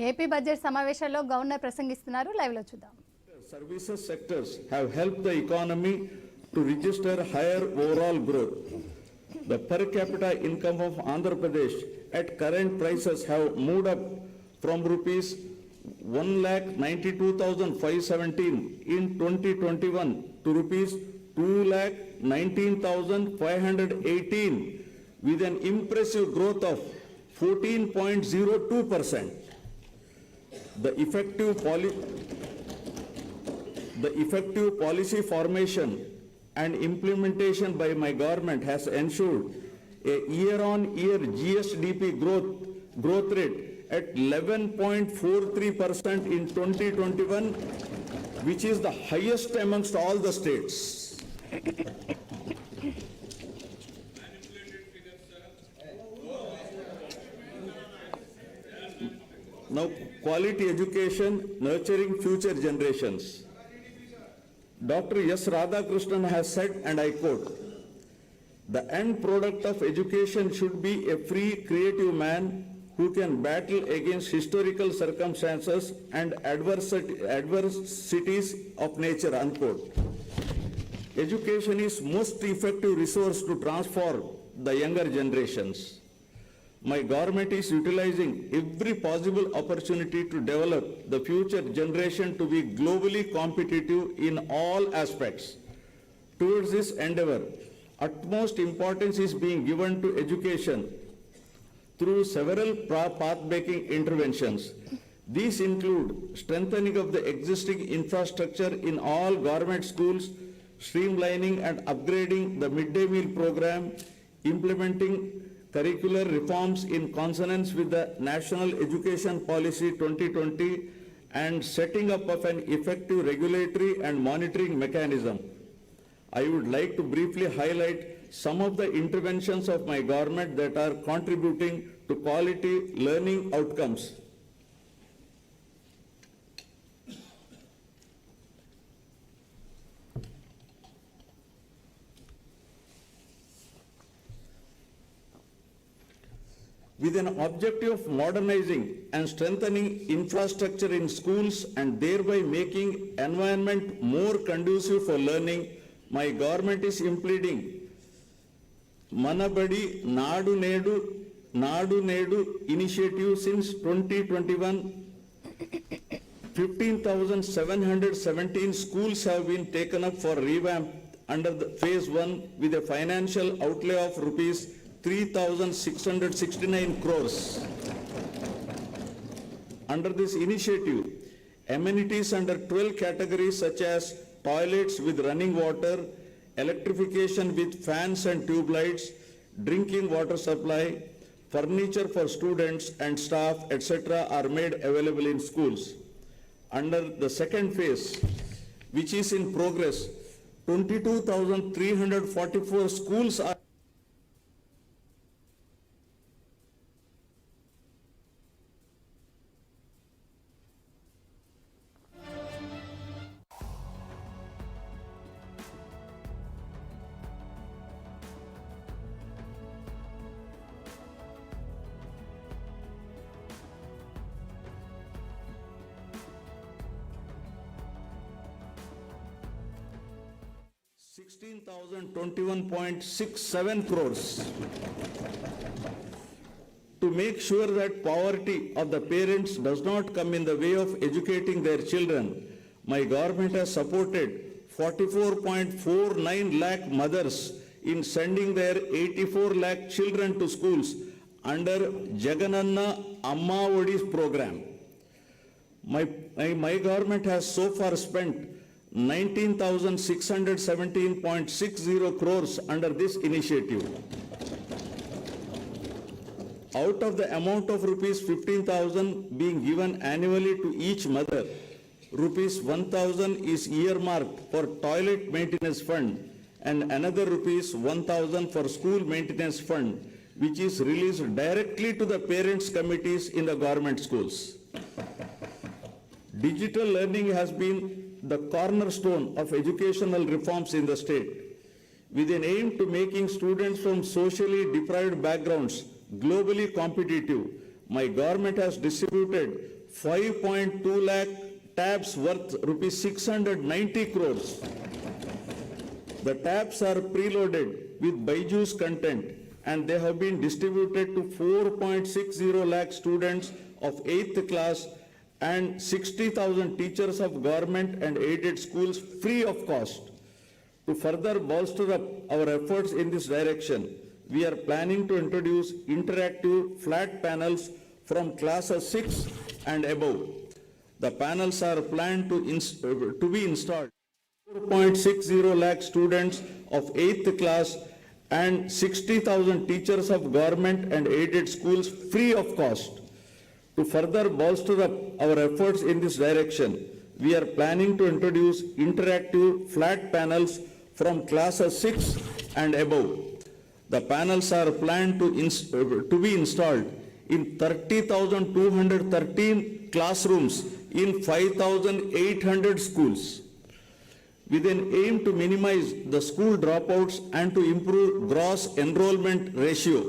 AP budget సమావేశాల్లో governor ప్రసంగిస్తున్నారు. Live లో చూద్దాం. Services sectors have helped the economy to register higher overall growth. The per capita income of Andhra Pradesh at current prices have moved up from rupees 1,92,517 in 2021 to rupees 2,19,518 with an impressive growth of 14.02%. The effective policy formation and implementation by my government has ensured a year-on-year GSDP growth rate at 11.43% in 2021, which is the highest amongst all the states. Now, quality education nurturing future generations. Dr. S. Radhakrishnan has said, and I quote, "The end product of education should be a free, creative man who can battle against historical circumstances and adversities of nature," unquote. Education is most effective resource to transform the younger generations. My government is utilizing every possible opportunity to develop the future generation to be globally competitive in all aspects. Towards this endeavor, utmost importance is being given to education through several path-breaking interventions. These include strengthening of the existing infrastructure in all government schools, streamlining and upgrading the midday meal program, implementing curricular reforms in consonance with the National Education Policy 2020, and setting up of an effective regulatory and monitoring mechanism. I would like to briefly highlight some of the interventions of my government that are contributing to quality learning outcomes. With an objective of modernizing and strengthening infrastructure in schools and thereby making environment more conducive for learning, my government is implementing Manabadi Nadu Nedu initiative since 2021. 15,717 schools have been taken up for revamp under the phase 1 with a financial outlay of rupees 3,669 crores. Under this initiative, amenities under 12 categories such as toilets with running water, electrification with fans and tube lights, drinking water supply, furniture for students and staff, etc. are made available in schools. Under the second phase, which is in progress, 22,344 schools are $16,021.67 crores. To make sure that poverty of the parents does not come in the way of educating their children, my government has supported 44.49 lakh mothers in sending their 84 lakh children to schools under Jagananna Amma Odi's program. My government has so far spent 19,617.60 crores under this initiative. Out of the amount of rupees 15,000 being given annually to each mother, rupees 1,000 is earmarked for toilet maintenance fund and another rupees 1,000 for school maintenance fund, which is released directly to the parents' committees in the government schools. Digital learning has been the cornerstone of educational reforms in the state. With an aim to making students from socially deprived backgrounds globally competitive, My government has distributed 5.2 lakh tabs worth rupees 690 crores. The tabs are preloaded with Byju's content and they have been distributed to 4.60 lakh students of 8th class and 60,000 teachers of government and aided schools free of cost. To further bolster up our efforts in this direction, we are planning to introduce interactive flat panels from classes 6 and above. The panels are planned to be installed. 4.60 lakh students of 8th class and 60,000 teachers of government and aided schools free of cost. To further bolster up our efforts in this direction, we are planning to introduce interactive flat panels from classes 6 and above. The panels are planned to be installed in 30,213 classrooms in 5,800 schools, with an aim to minimize the school dropouts and to improve gross enrollment ratio.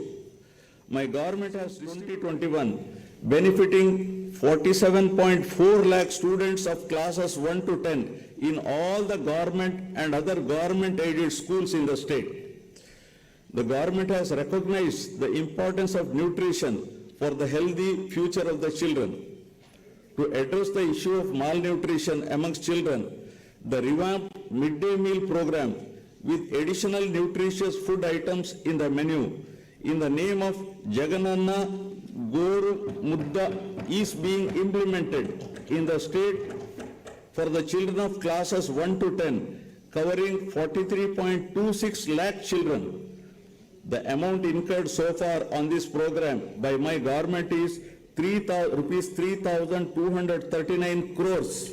My government has 2021 benefiting 47.4 lakh students of classes 1 to 10 in all the government and other government aided schools in the state. The government has recognized the importance of nutrition for the healthy future of the children. To address the issue of malnutrition amongst children, the revamped midday meal program with additional nutritious food items in the menu in the name of Jagananna Goru Mudda is being implemented in the state for the children of classes 1 to 10, covering 43.26 lakh children. The amount incurred so far on this program by my government is rupees 3,239 crores.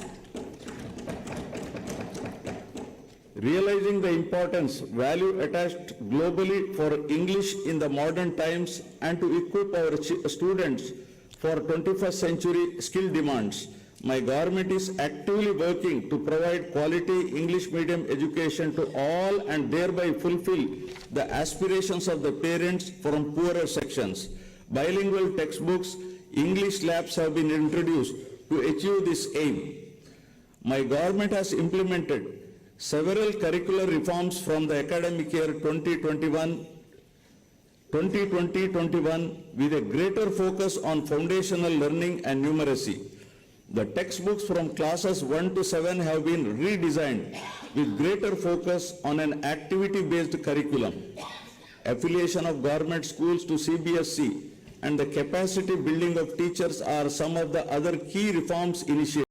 Realizing the importance, value attached globally for English in the modern times and to equip our students for 21st century skill demands, my government is actively working to provide quality English medium education to all and thereby fulfill the aspirations of the parents from poorer sections. Bilingual textbooks, English labs have been introduced to achieve this aim. My government has implemented several curricular reforms from the academic year 2020-21 with a greater focus on foundational learning and numeracy. The textbooks from classes 1 to 7 have been redesigned with greater focus on an activity-based curriculum. Affiliation of government schools to CBSE and the capacity building of teachers are some of the other key reforms initiated.